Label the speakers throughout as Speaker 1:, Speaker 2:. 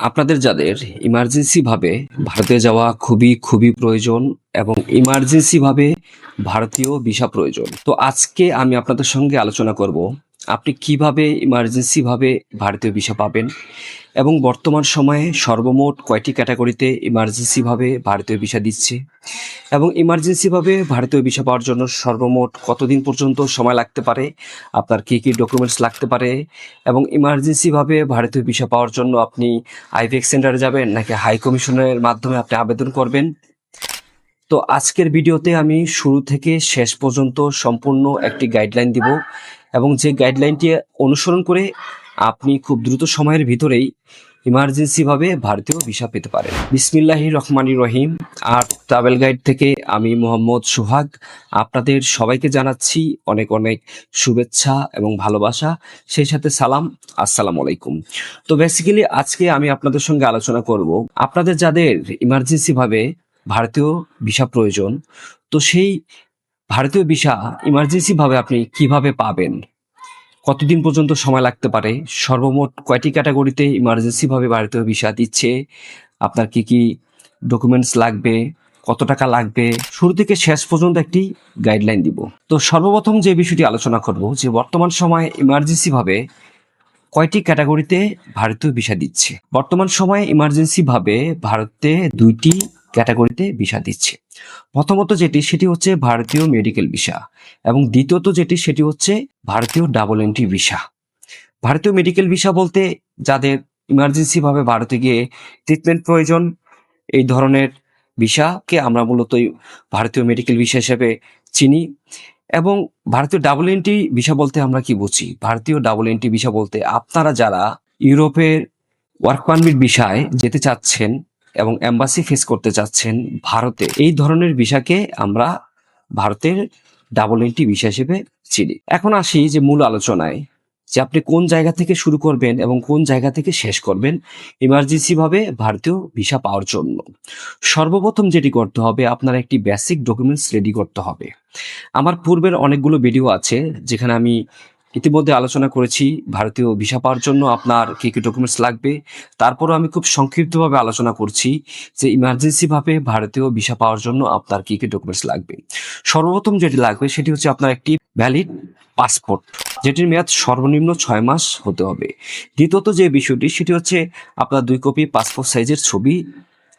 Speaker 1: আপনাদের যাদের ইমার্জেন্সি ভাবে ভারতে যাওয়া খুবই প্রয়োজন এবং ইমার্জেন্সি ভাবে ভারতীয় ভিসা প্রয়োজন। তো আজকে আমি আপনাদের সঙ্গে আলোচনা করব আপনি কিভাবে ইমার্জেন্সি ভাবে ভারতীয় ভিসা পাবেন এবং বর্তমান সময়ে সর্বমোট কয়টি ক্যাটাগরিতে ইমার্জেন্সি ভাবে ভারতীয় ভিসা দিচ্ছে এবং ইমার্জেন্সি ভাবে ভারতীয় ভিসা পাওয়ার জন্য সর্বমোট কতদিন পর্যন্ত সময় লাগতে পারে, আপনার কি কি ডকুমেন্টস লাগতে পারে এবং ইমার্জেন্সি ভাবে ভারতীয় ভিসা পাওয়ার জন্য আপনি আইভিএক্স সেন্টারে যাবেন নাকি হাই কমিশনের মাধ্যমে আপনি আবেদন করবেন। তো আজকের ভিডিওতে আমি শুরু থেকে শেষ পর্যন্ত সম্পূর্ণ একটি গাইডলাইন দিব এবং যে গাইডলাইনটি অনুসরণ করে আপনি খুব দ্রুত সময়ের ভিতরেই ইমার্জেন্সি ভাবে ভারতীয় ভিসা পেতে পারেন। বিসমিল্লাহির রহমানির রহিম। আর ট্রাভেল গাইড থেকে আমি মোহাম্মদ সোহাগ আপনাদের সবাইকে জানাচ্ছি অনেক অনেক শুভেচ্ছা এবং ভালোবাসা, সেই সাথে সালাম, আসসালামু আলাইকুম। তো বেসিক্যালি আজকে আমি আপনাদের সঙ্গে আলোচনা করব আপনাদের যাদের ইমার্জেন্সি ভাবে ভারতীয় ভিসা প্রয়োজন, তো সেই ভারতীয় ভিসা ইমার্জেন্সি ভাবে আপনি কিভাবে পাবেন, কতদিন পর্যন্ত সময় লাগতে পারে, সর্বমোট কয়টি ক্যাটাগরিতে ইমার্জেন্সি ভাবে ভারতীয় ভিসা দিচ্ছে, আপনার কি কি ডকুমেন্টস লাগবে, কত টাকা লাগবে, শুরু থেকে শেষ পর্যন্ত একটি গাইডলাইন দিব। তো সর্বপ্রথম যে বিষয়টি আলোচনা করব যে বর্তমান সময়ে ইমার্জেন্সি ভাবে কয়টি ক্যাটাগরিতে ভারতীয় ভিসা দিচ্ছে। বর্তমান সময়ে ইমার্জেন্সি ভাবে ভারতে দুইটি ক্যাটাগরিতে ভিসা দিচ্ছে। প্রথমত যেটি সেটি হচ্ছে ভারতীয় মেডিকেল ভিসা এবং দ্বিতীয়ত যেটি সেটি হচ্ছে ভারতীয় ডাবল এন্ট্রি ভিসা। ভারতীয় মেডিকেল ভিসা বলতে যাদের ইমার্জেন্সি ভাবে ভারতে গিয়ে ট্রিটমেন্ট প্রয়োজন, এই ধরনের ভিসাকে আমরা মূলত ভারতীয় মেডিকেল ভিসা হিসেবে চিনি। এবং ভারতীয় ডাবল এন্ট্রি ভিসা বলতে আমরা কি বুঝি? ভারতীয় ডাবল এন্ট্রি ভিসা বলতে আপনারা যারা ইউরোপের ওয়ার্ক পারমিট ভিসায় যেতে চাচ্ছেন এবং এম্বাসি ফেস করতে চাচ্ছেন ভারতে, এই ধরনের ভিসাকে আমরা ভারতের ডাবল এন্ট্রি ভিসা হিসেবে চিনি। এখন আসি যে মূল আলোচনায়, যে আপনি কোন জায়গা থেকে শুরু করবেন এবং কোন জায়গা থেকে শেষ করবেন ইমার্জেন্সি ভাবে ভারতীয় ভিসা পাওয়ার জন্য। সর্বপ্রথম যেটি করতে হবে, আপনার একটি বেসিক ডকুমেন্টস রেডি করতে হবে। আমার পূর্বের অনেকগুলো ভিডিও আছে যেখানে আমি ইতিমধ্যে আলোচনা করেছি ভারতীয় ভিসা পাওয়ার জন্য আপনার কি কি ডকুমেন্টস লাগবে। তারপরও আমি খুব সংক্ষিপ্তভাবে আলোচনা করছি যে ইমার্জেন্সি ভাবে ভারতীয় ভিসা পাওয়ার জন্য আপনার কি কি ডকুমেন্টস লাগবে। সর্বপ্রথম যেটি লাগবে সেটি হচ্ছে আপনার একটি ভ্যালিড পাসপোর্ট, যেটির মেয়াদ সর্বনিম্ন 6 মাস হতে হবে। দ্বিতীয়ত যে বিষয়টি সেটি হচ্ছে আপনার 2 কপি পাসপোর্ট সাইজের ছবি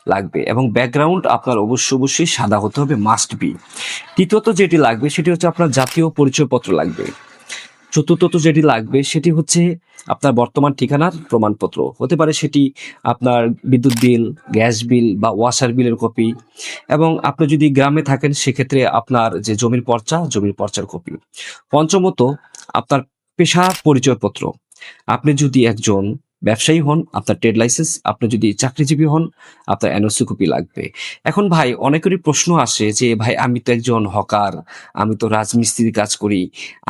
Speaker 1: লাগবে এবং ব্যাকগ্রাউন্ড আপনার অবশ্যই সাদা হতে হবে, মাস্ট বি। তৃতীয়ত যেটি লাগবে সেটি হচ্ছে আপনার জাতীয় পরিচয়পত্র লাগবে। চতুর্থত যেটি লাগবে সেটি হচ্ছে আপনার বর্তমান ঠিকানার প্রমাণপত্র, হতে পারে সেটি আপনার বিদ্যুৎ বিল, গ্যাস বিল বা ওয়াসার বিলের কপি। এবং আপনি যদি গ্রামে থাকেন সেক্ষেত্রে আপনার যে জমির পর্চার কপি। পঞ্চমত আপনার পেশা পরিচয়পত্র, আপনি যদি একজন ব্যবসায়ী হন আপনার ট্রেড লাইসেন্স, আপনি যদি চাকরিজীবী হন আপনার এনওসি কপি লাগবে। এখন ভাই অনেকেরই প্রশ্ন আসে যে ভাই আমি তো একজন হকার, আমি তো রাজমিস্ত্রির কাজ করি,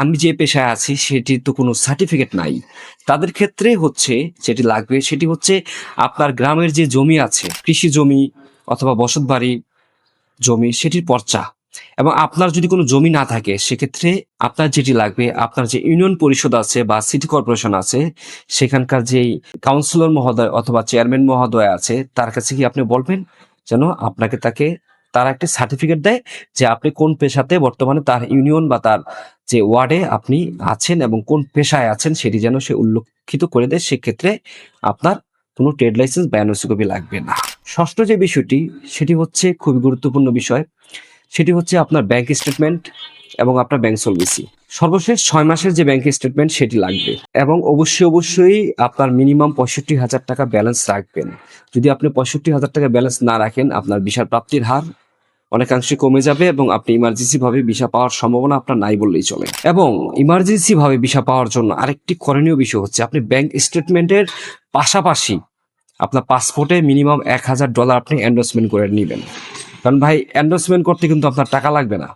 Speaker 1: আমি যে পেশায় আছি সেটির তো কোনো সার্টিফিকেট নাই। তাদের ক্ষেত্রে হচ্ছে যেটি লাগবে সেটি হচ্ছে আপনার গ্রামের যে জমি আছে, কৃষি জমি অথবা বসতবাড়ি জমি, সেটির পর্চা। এবং আপনার যদি কোনো জমি না থাকে সেক্ষেত্রে আপনার যেটি লাগবে, আপনার যে ইউনিয়ন পরিষদ আছে বা সিটি কর্পোরেশন আছে সেখানকার যেই কাউন্সিলর মহোদয় অথবা চেয়ারম্যান মহোদয় আছে তার কাছে কি আপনি বলবেন যেন আপনাকে তারা একটি সার্টিফিকেট দেয় যে আপনি কোন পেশাতে বর্তমানে তার ইউনিয়ন বা তার যে ওয়ার্ডে আপনি আছেন এবং কোন পেশায় আছেন সেটি যেন সে উল্লেখিত করে দেয়। সেক্ষেত্রে আপনার কোনো ট্রেড লাইসেন্স বা এনওসি কপি লাগবে না। ষষ্ঠ যে বিষয়টি সেটি হচ্ছে খুবই গুরুত্বপূর্ণ বিষয়, সেটি হচ্ছে আপনার ব্যাংক স্টেটমেন্ট এবং আপনার ব্যাংক সলভেন্সি। সর্বশেষ 6 মাসের যে ব্যাংক স্টেটমেন্ট সেটি লাগবে এবং অবশ্যই আপনার মিনিমাম 65,000 টাকা ব্যালেন্স রাখবেন। যদি আপনি 65,000 টাকা ব্যালেন্স না রাখেন আপনার ভিসার প্রাপ্তির হার অনেকাংশে কমে যাবে এবং আপনি ইমার্জেন্সি ভাবে ভিসা পাওয়ার সম্ভাবনা আপনার নাই বললেই চলে। এবং ইমার্জেন্সি ভাবে ভিসা পাওয়ার জন্য আরেকটি করণীয় বিষয় হচ্ছে আপনি ব্যাংক স্টেটমেন্টের পাশাপাশি আপনার পাসপোর্টে মিনিমাম $1,000 আপনি এন্ডোর্সমেন্ট করে নেবেন। কারণ ভাই এন্ডোর্সমেন্ট করতে কিন্তু আপনার টাকা লাগবে না,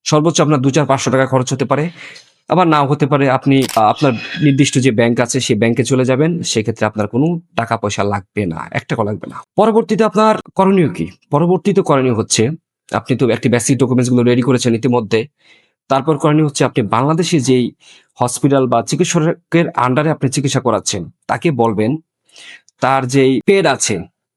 Speaker 1: সর্বোচ্চ আপনার 200-500 টাকা খরচ হতে পারে, আবার নাও হতে পারে। আপনি আপনার নির্দিষ্ট যে ব্যাংক আছে সেই ব্যাংকে চলে যাবেন, সেক্ষেত্রে আপনার কোনো টাকা পয়সা লাগবে না, 1 টাকা লাগবে না। পরবর্তীতে আপনার করণীয় কি? পরবর্তীতে করণীয় হচ্ছে আপনি তো একটি বেসিক ডকুমেন্টস গুলো রেডি করেছেন ইতিমধ্যে। তারপর করণীয় হচ্ছে আপনি বাংলাদেশে যেই হসপিটাল বা চিকিৎসকের আন্ডারে আপনি চিকিৎসা করাচ্ছেন তাকে বলবেন তার যেই পেড আছে,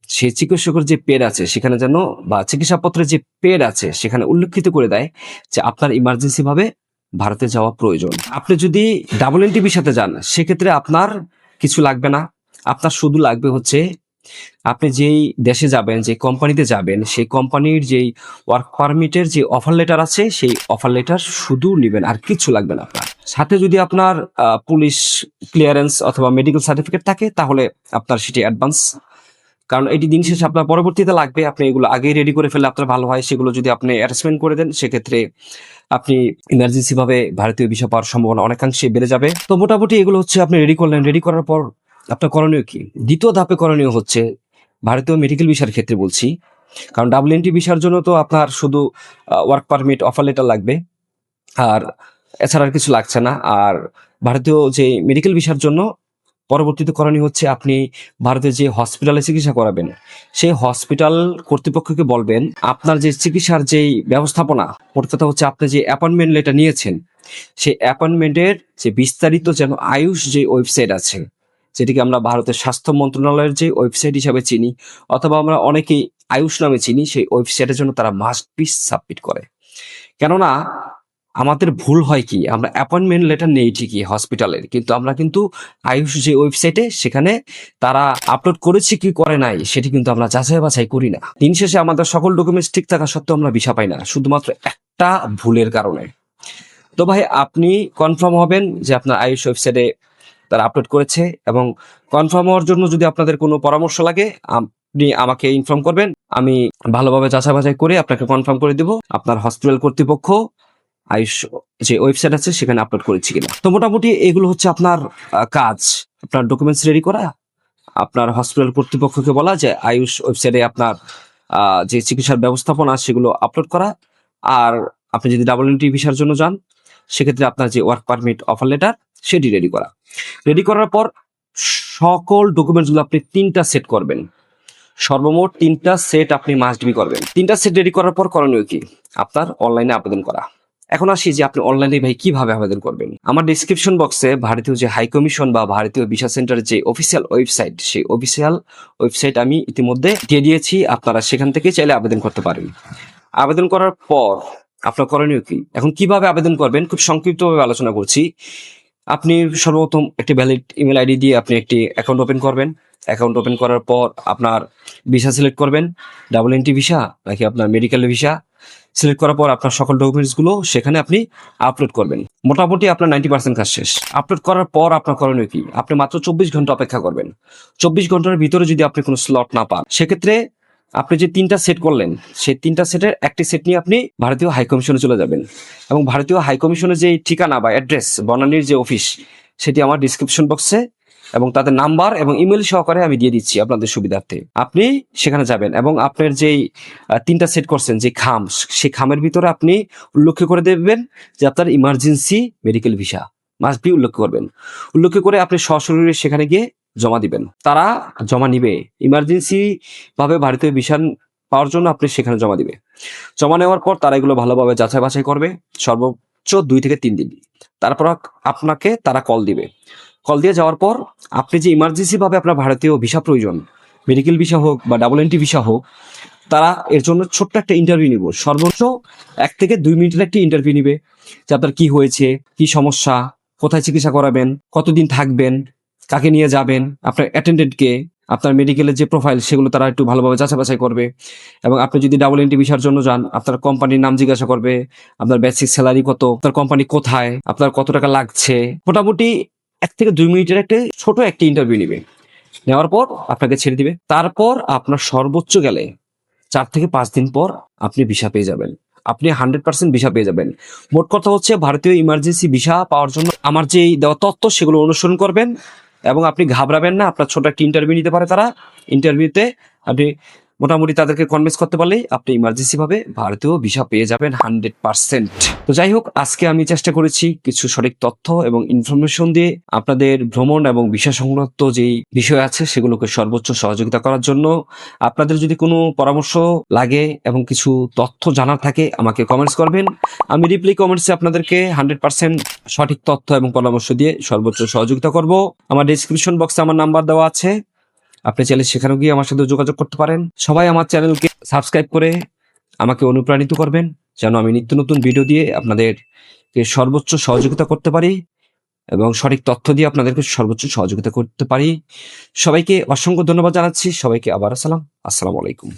Speaker 1: সেই চিকিৎসকের যে পেড আছে সেখানে যেন, বা চিকিৎসাপত্রের যে পেড আছে সেখানে উল্লেখিত করে দেয় যে আপনার ইমার্জেন্সি ভাবে ভারতে যাওয়া প্রয়োজন। আপনি যদি ডাবল এন্ট্রি ভিসাতে যান সেক্ষেত্রে আপনার কিছু লাগবে না। আপনার শুধু লাগবে হচ্ছে আপনি যেই দেশে যাবেন, যে কোম্পানিতে যাবেন, সেই কোম্পানির যেই ওয়ার্ক পারমিটের যে অফার লেটার আছে সেই অফার লেটার শুধু নেবেন, আর কিছু লাগবে না আপনার। সাথে যদি আপনার পুলিশ ক্লিয়ারেন্স অথবা মেডিকেল সার্টিফিকেট থাকে তাহলে আপনার সেটি অ্যাডভান্স, কারণ এটি দিন শেষে আপনার পরবর্তীতে লাগবে। আপনি এগুলো আগেই রেডি করে ফেললে আপনার ভালো হয়। সেগুলো যদি আপনি অ্যারেঞ্জমেন্ট করে দেন সেক্ষেত্রে আপনি ইমার্জেন্সি ভাবে ভারতীয় ভিসা পাওয়ার সম্ভাবনা অনেকাংশে বেড়ে যাবে। তো মোটামুটি এগুলো হচ্ছে আপনি রেডি করলেন। রেডি করার পর আপনার করণীয় কি? দ্বিতীয় ধাপে করণীয় হচ্ছে ভারতীয় মেডিকেল ভিসার ক্ষেত্রে বলছি, কারণ ডাবল এন্ট্রি ভিসার জন্য তো আপনার শুধু ওয়ার্ক পারমিট, অফার লেটার লাগবে, আর এছাড়া আর কিছু লাগছে না। আর ভারতীয় যে মেডিকেল ভিসার জন্য পরবর্তীতে করণীয় হচ্ছে আপনি ভারতের যে হসপিটালে চিকিৎসা করাবেন সেই হসপিটাল কর্তৃপক্ষকে বলবেন আপনার যে চিকিৎসার যেই ব্যবস্থাপনা, মোট কথা হচ্ছে আপনি যে অ্যাপয়েন্টমেন্ট লেটার নিয়েছেন সেই অ্যাপয়েন্টমেন্টের যে বিস্তারিত যেন আয়ুষ যে ওয়েবসাইট আছে, যেটিকে আমরা ভারতের স্বাস্থ্য মন্ত্রণালয়ের যে ওয়েবসাইট হিসাবে চিনি অথবা আমরা অনেকেই আয়ুষ নামে চিনি, সেই ওয়েবসাইটের জন্য তারা মাস্ট বি সাবমিট করে। কেননা আমাদের ভুল হয় কি, আমরা অ্যাপয়েন্টমেন্ট লেটার নেই ঠিকই হসপিটালের, কিন্তু আমরা কিন্তু আয়ুষ যে ওয়েবসাইটে সেখানে তারা আপলোড করেছে কি করে নাই সেটি কিন্তু আমরা যাচাই বাছাই করি না। দিন শেষে আমাদের সকল ডকুমেন্টস ঠিক থাকা সত্ত্বেও আমরা ভিসা পাই না, শুধুমাত্র একটা ভুলের কারণে। তো ভাই আপনি কনফার্ম হবেন যে আপনার আয়ুষ ওয়েবসাইটে তারা আপলোড করেছে, এবং কনফার্ম হওয়ার জন্য যদি আপনাদের কোনো পরামর্শ লাগে আপনি আমাকে ইনফর্ম করবেন। আমি ভালোভাবে যাচাই বাছাই করে আপনাকে কনফার্ম করে দেব আপনার হসপিটাল কর্তৃপক্ষ আয়ুষ যে ওয়েবসাইট আছে সেখানে আপলোড করেছি কিনা। তো মোটামুটি এগুলো হচ্ছে আপনার কাজ। আপনার ডকুমেন্টস রেডি করা, আপনার হসপিটাল কর্তৃপক্ষকে বলা যে আয়ুষ ওয়েবসাইটে আপনার যে চিকিৎসার ব্যবস্থাপনা সেগুলো আপলোড করা, আর আপনি যদি ডাবল এন্ট্রি ভিসার জন্য যান সেক্ষেত্রে আপনার যে ওয়ার্ক পারমিট অফার লেটার সেটি রেডি করা। রেডি করার পর সকল ডকুমেন্টসগুলো আপনি 3টা সেট করবেন, সর্বমোট 3টা সেট আপনি মাস্ট বি করবেন। 3টা সেট রেডি করার পর করণীয় কি? আপনার অনলাইনে আবেদন করা। এখন আসি যে আপনি অনলাইনে ভাই কিভাবে আবেদন করবেন। আমার ডিসক্রিপশন বক্সে ভারতীয় যে হাই কমিশন বা ভারতীয় ভিসা সেন্টার যে অফিসিয়াল ওয়েবসাইট, সেই অফিসিয়াল ওয়েবসাইট আমি ইতিমধ্যে দিয়ে দিয়েছি, আপনারা সেখান থেকে চাইলে আবেদন করতে পারেন। আবেদন করার পর আপনার করণীয় কি? এখন কিভাবে আবেদন করবেন খুব সংক্ষিপ্তভাবে আলোচনা করছি। আপনি সর্বপ্রথম একটি ভ্যালিড ইমেল আইডি দিয়ে আপনি একটি অ্যাকাউন্ট ওপেন করবেন। অ্যাকাউন্ট ওপেন করার পর আপনার ভিসা সিলেক্ট করবেন, ডাবল এন্ট্রি ভিসা নাকি আপনার মেডিকেল ভিসা। সিলেক্ট করার পর আপনার সকল ডকুমেন্টসগুলো সেখানে আপনি আপলোড করবেন। মোটামুটি আপনার 90% কাজ শেষ। আপলোড করার পর আপনার করণীয় কি? আপনি মাত্র 24 ঘন্টা অপেক্ষা করবেন। 24 ঘন্টার ভিতরে যদি আপনি কোনো স্লট না পান সেক্ষেত্রে আপনি যে 3টা সেট করলেন সেই 3টা সেটের একটি সেট নিয়ে আপনি ভারতীয় হাই কমিশনে চলে যাবেন, এবং ভারতীয় হাই কমিশনের যে ঠিকানা বা অ্যাড্রেস, বনানীর যে অফিস, সেটি আমার ডিসক্রিপশন বক্সে এবং তাদের নাম্বার এবং ইমেল সহকারে আমি দিয়ে দিচ্ছি আপনাদের সুবিধার্থে। আপনি সেখানে যাবেন এবং আপনার যেই 3টা সেট করছেন যে খাম, সেই খামের ভিতরে আপনি উল্লেখ করে দেবেন যে আপনার emergency medical visa must be উল্লেখ করবেন। উল্লেখ করে আপনি সশরীরে সেখানে গিয়ে জমা দিবেন। তারা জমা নিবে ইমার্জেন্সি ভাবে ভারতীয় ভিসা পাওয়ার জন্য, আপনি সেখানে জমা দিবে। জমা নেওয়ার পর তারা এগুলো ভালোভাবে যাচাই বাছাই করবে, সর্বোচ্চ 2 থেকে 3 দিন। তারপর আপনাকে তারা কল দিবে। কল দিয়ে যাওয়ার পর আপনি যে ইমার্জেন্সি ভাবে আপনার ভারতীয় ভিসা প্রয়োজন, মেডিকেল ভিসা হোক বা ডাবল এন্ট্রি ভিসা হোক, তারা এর জন্য ছোট্ট একটা ইন্টারভিউ নিব। সর্বোচ্চ 1 থেকে 2 মিনিটের একটি ইন্টারভিউ নিবে যে আপনার কি হয়েছে, কি সমস্যা, কোথায় চিকিৎসা করাবেন, কতদিন থাকবেন, কাকে নিয়ে যাবেন, আপনার অ্যাটেন্ডেন্টকে, আপনার মেডিকেলের যে প্রোফাইল সেগুলো তারা একটু ভালোভাবে যাচাই বাছাই করবে। এবং আপনি যদি ডাবল এন্ট্রি ভিসার জন্য যান আপনার কোম্পানির নাম জিজ্ঞাসা করবে, আপনার বেসিক স্যালারি কত, আপনার কোম্পানি কোথায়, আপনার কত টাকা লাগছে। মোটামুটি 1 থেকে 2 মিনিটের একটা ছোট একটি ইন্টারভিউ নিবে। নেওয়ার পর আপনাকে ছেড়ে দিবে। তারপর আপনার সর্বোচ্চ গেলে 4 থেকে 5 দিন পর আপনি ভিসা পেয়ে যাবেন। আপনি 100% ভিসা পেয়ে যাবেন। মোট কথা হচ্ছে ভারতীয় ইমার্জেন্সি ভিসা পাওয়ার জন্য আমার যে দেওয়া তথ্য সেগুলো অনুসরণ করবেন এবং আপনি ঘাবড়াবেন না। আপনার ছোট একটা ইন্টারভিউ নিতে পারে তারা। ইন্টারভিউতে আপনি মোটামুটি তাদেরকে কনভিন্স করতে পারলেই আপনি ইমার্জেন্সি ভাবে ভারতীয় ভিসা পেয়ে যাবেন 100%। তো যাই হোক, আজকে আমি চেষ্টা করেছি কিছু সঠিক তথ্য এবং ইনফরমেশন দিয়ে আপনাদের ভ্রমণ এবং ভিসা সংক্রান্ত যেই বিষয় আছে সেগুলোকে সর্বোচ্চ সহযোগিতা করার জন্য। আপনাদের যদি কোনো পরামর্শ লাগে এবং কিছু তথ্য জানার থাকে আমাকে কমেন্টস করবেন। আমি রিপ্লাই কমেন্টসে আপনাদেরকে 100% সঠিক তথ্য এবং পরামর্শ দিয়ে সর্বোচ্চ সহযোগিতা করব। আমার ডেসক্রিপশন বক্সে আমার নাম্বার দেওয়া আছে, আপনি চাইলে সেখানেও গিয়ে আমার সাথে যোগাযোগ করতে পারেন। সবাই আমার চ্যানেলকে সাবস্ক্রাইব করে আমাকে অনুপ্রাণিত করবেন, যেন আমি নিত্য নতুন ভিডিও দিয়ে আপনাদেরকে সর্বোচ্চ সহযোগিতা করতে পারি এবং সঠিক তথ্য দিয়ে আপনাদেরকে সর্বোচ্চ সহযোগিতা করতে পারি। সবাইকে অসংখ্য ধন্যবাদ জানাচ্ছি। সবাইকে আবার আসসালামু আলাইকুম।